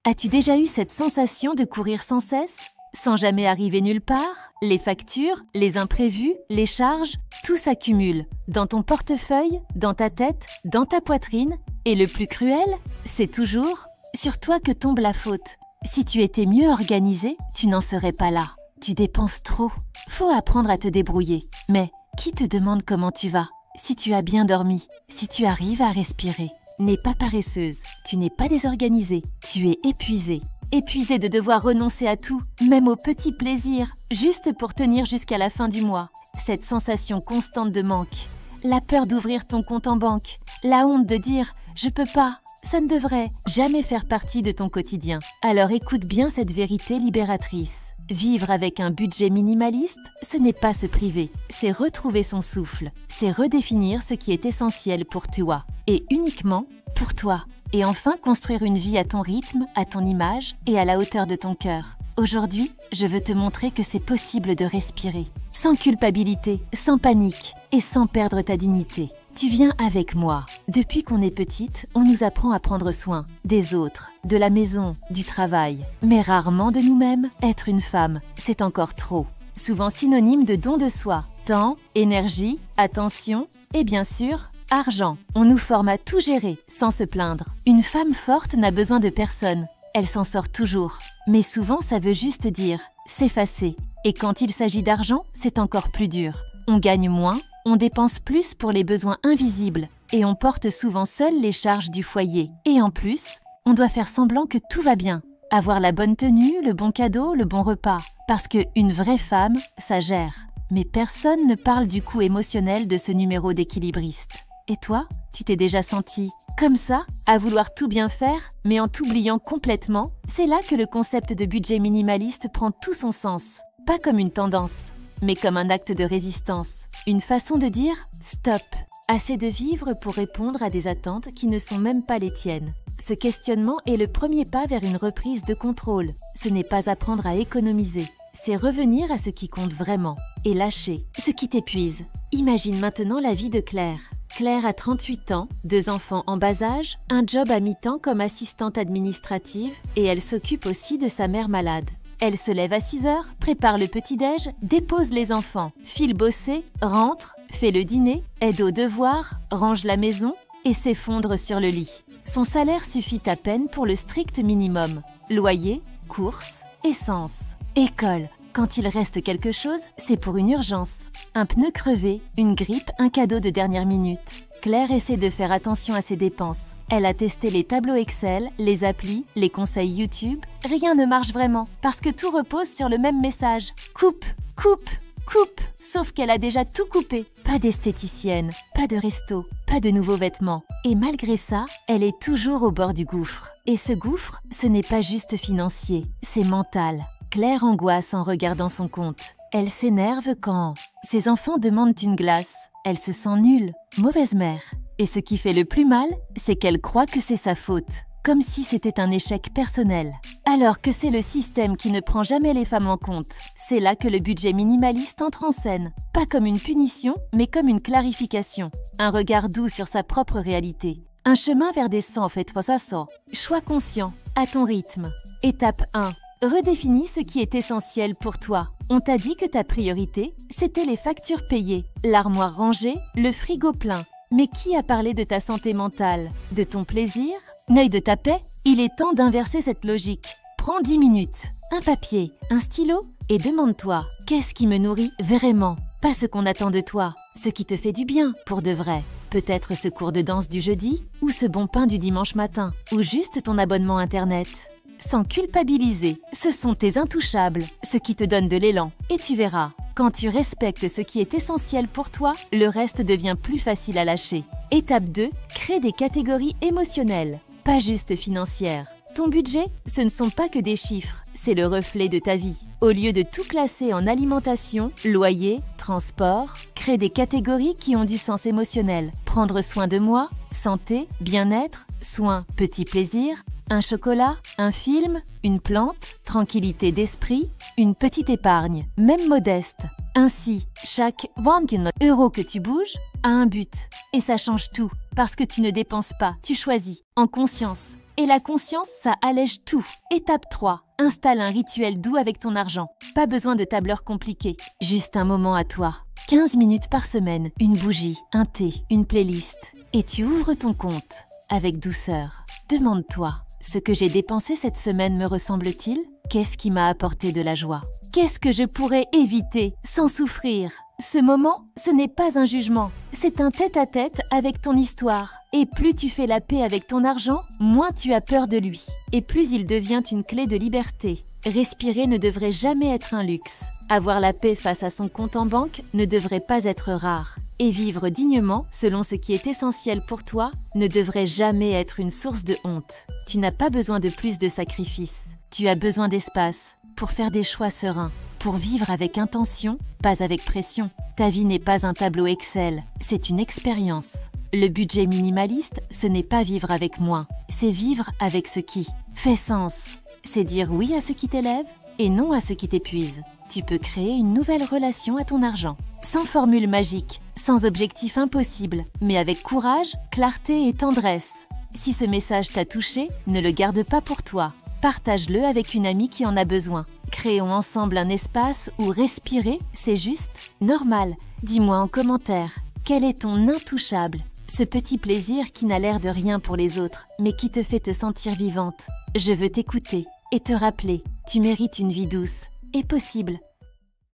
As-tu déjà eu cette sensation de courir sans cesse, sans jamais arriver nulle part? Les factures, les imprévus, les charges, tout s'accumule dans ton portefeuille, dans ta tête, dans ta poitrine. Et le plus cruel, c'est toujours sur toi que tombe la faute. Si tu étais mieux organisé, tu n'en serais pas là. Tu dépenses trop. Faut apprendre à te débrouiller. Mais qui te demande comment tu vas? Si tu as bien dormi, si tu arrives à respirer. N'es pas paresseuse, tu n'es pas désorganisée, tu es épuisée. Épuisée de devoir renoncer à tout, même aux petits plaisirs, juste pour tenir jusqu'à la fin du mois. Cette sensation constante de manque, la peur d'ouvrir ton compte en banque, la honte de dire « je peux pas », ça ne devrait jamais faire partie de ton quotidien. Alors écoute bien cette vérité libératrice. Vivre avec un budget minimaliste, ce n'est pas se priver, c'est retrouver son souffle, c'est redéfinir ce qui est essentiel pour toi, et uniquement pour toi. Et enfin construire une vie à ton rythme, à ton image et à la hauteur de ton cœur. Aujourd'hui, je veux te montrer que c'est possible de respirer, sans culpabilité, sans panique et sans perdre ta dignité. Tu viens avec moi. Depuis qu'on est petite, on nous apprend à prendre soin des autres, de la maison, du travail. Mais rarement de nous-mêmes. Être une femme, c'est encore trop. Souvent synonyme de don de soi. Temps, énergie, attention et bien sûr, argent. On nous forme à tout gérer, sans se plaindre. Une femme forte n'a besoin de personne. Elle s'en sort toujours. Mais souvent, ça veut juste dire s'effacer. Et quand il s'agit d'argent, c'est encore plus dur. On gagne moins, on dépense plus pour les besoins invisibles et on porte souvent seul les charges du foyer. Et en plus, on doit faire semblant que tout va bien. Avoir la bonne tenue, le bon cadeau, le bon repas. Parce qu'une vraie femme, ça gère. Mais personne ne parle du coût émotionnel de ce numéro d'équilibriste. Et toi, tu t'es déjà senti comme ça, à vouloir tout bien faire, mais en t'oubliant complètement? C'est là que le concept de budget minimaliste prend tout son sens. Pas comme une tendance, mais comme un acte de résistance. Une façon de dire « stop ». Assez de vivre pour répondre à des attentes qui ne sont même pas les tiennes. Ce questionnement est le premier pas vers une reprise de contrôle. Ce n'est pas apprendre à économiser. C'est revenir à ce qui compte vraiment et lâcher ce qui t'épuise. Imagine maintenant la vie de Claire. Claire a 38 ans, 2 enfants en bas âge, un job à mi-temps comme assistante administrative et elle s'occupe aussi de sa mère malade. Elle se lève à 6 heures, prépare le petit-déj, dépose les enfants, file bosser, rentre, fait le dîner, aide aux devoirs, range la maison et s'effondre sur le lit. Son salaire suffit à peine pour le strict minimum. Loyer, courses, essence, école. Quand il reste quelque chose, c'est pour une urgence. Un pneu crevé, une grippe, un cadeau de dernière minute. Claire essaie de faire attention à ses dépenses. Elle a testé les tableaux Excel, les applis, les conseils YouTube. Rien ne marche vraiment, parce que tout repose sur le même message. Coupe, coupe, coupe. Sauf qu'elle a déjà tout coupé. Pas d'esthéticienne, pas de resto, pas de nouveaux vêtements. Et malgré ça, elle est toujours au bord du gouffre. Et ce gouffre, ce n'est pas juste financier, c'est mental. Claire angoisse en regardant son compte. Elle s'énerve quand ses enfants demandent une glace. Elle se sent nulle, mauvaise mère. Et ce qui fait le plus mal, c'est qu'elle croit que c'est sa faute, comme si c'était un échec personnel. Alors que c'est le système qui ne prend jamais les femmes en compte. C'est là que le budget minimaliste entre en scène. Pas comme une punition, mais comme une clarification. Un regard doux sur sa propre réalité. Un chemin vers des 100 fait 300. Choix conscient, à ton rythme. Étape 1. Redéfinis ce qui est essentiel pour toi. On t'a dit que ta priorité, c'était les factures payées, l'armoire rangée, le frigo plein. Mais qui a parlé de ta santé mentale? De ton plaisir? N'œil de ta paix? Il est temps d'inverser cette logique. Prends 10 minutes, un papier, un stylo et demande-toi, qu'est-ce qui me nourrit vraiment? Pas ce qu'on attend de toi, ce qui te fait du bien pour de vrai. Peut-être ce cours de danse du jeudi, ou ce bon pain du dimanche matin, ou juste ton abonnement internet. Sans culpabiliser, ce sont tes intouchables, ce qui te donne de l'élan. Et tu verras, quand tu respectes ce qui est essentiel pour toi, le reste devient plus facile à lâcher. Étape 2, crée des catégories émotionnelles, pas juste financières. Ton budget, ce ne sont pas que des chiffres, c'est le reflet de ta vie. Au lieu de tout classer en alimentation, loyer, transport, crée des catégories qui ont du sens émotionnel. Prendre soin de moi, santé, bien-être, soins, petits plaisirs, un chocolat, un film, une plante, tranquillité d'esprit, une petite épargne, même modeste. Ainsi, chaque 1 euro que tu bouges a un but. Et ça change tout, parce que tu ne dépenses pas, tu choisis, en conscience. Et la conscience, ça allège tout. Étape 3. Installe un rituel doux avec ton argent. Pas besoin de tableur compliqué, juste un moment à toi. 15 minutes par semaine, une bougie, un thé, une playlist. Et tu ouvres ton compte avec douceur. Demande-toi, ce que j'ai dépensé cette semaine me ressemble-t-il ? Qu'est-ce qui m'a apporté de la joie ? Qu'est-ce que je pourrais éviter sans souffrir ? Ce moment, ce n'est pas un jugement, c'est un tête-à-tête avec ton histoire. Et plus tu fais la paix avec ton argent, moins tu as peur de lui. Et plus il devient une clé de liberté. Respirer ne devrait jamais être un luxe. Avoir la paix face à son compte en banque ne devrait pas être rare. Et vivre dignement, selon ce qui est essentiel pour toi, ne devrait jamais être une source de honte. Tu n'as pas besoin de plus de sacrifices. Tu as besoin d'espace pour faire des choix sereins, pour vivre avec intention, pas avec pression. Ta vie n'est pas un tableau Excel, c'est une expérience. Le budget minimaliste, ce n'est pas vivre avec moins, c'est vivre avec ce qui fait sens. C'est dire oui à ce qui t'élève et non à ce qui t'épuise. Tu peux créer une nouvelle relation à ton argent. Sans formule magique, sans objectif impossible, mais avec courage, clarté et tendresse. Si ce message t'a touché, ne le garde pas pour toi. Partage-le avec une amie qui en a besoin. Créons ensemble un espace où respirer, c'est juste normal. Dis-moi en commentaire, quel est ton intouchable ? Ce petit plaisir qui n'a l'air de rien pour les autres, mais qui te fait te sentir vivante. Je veux t'écouter et te rappeler, tu mérites une vie douce et possible.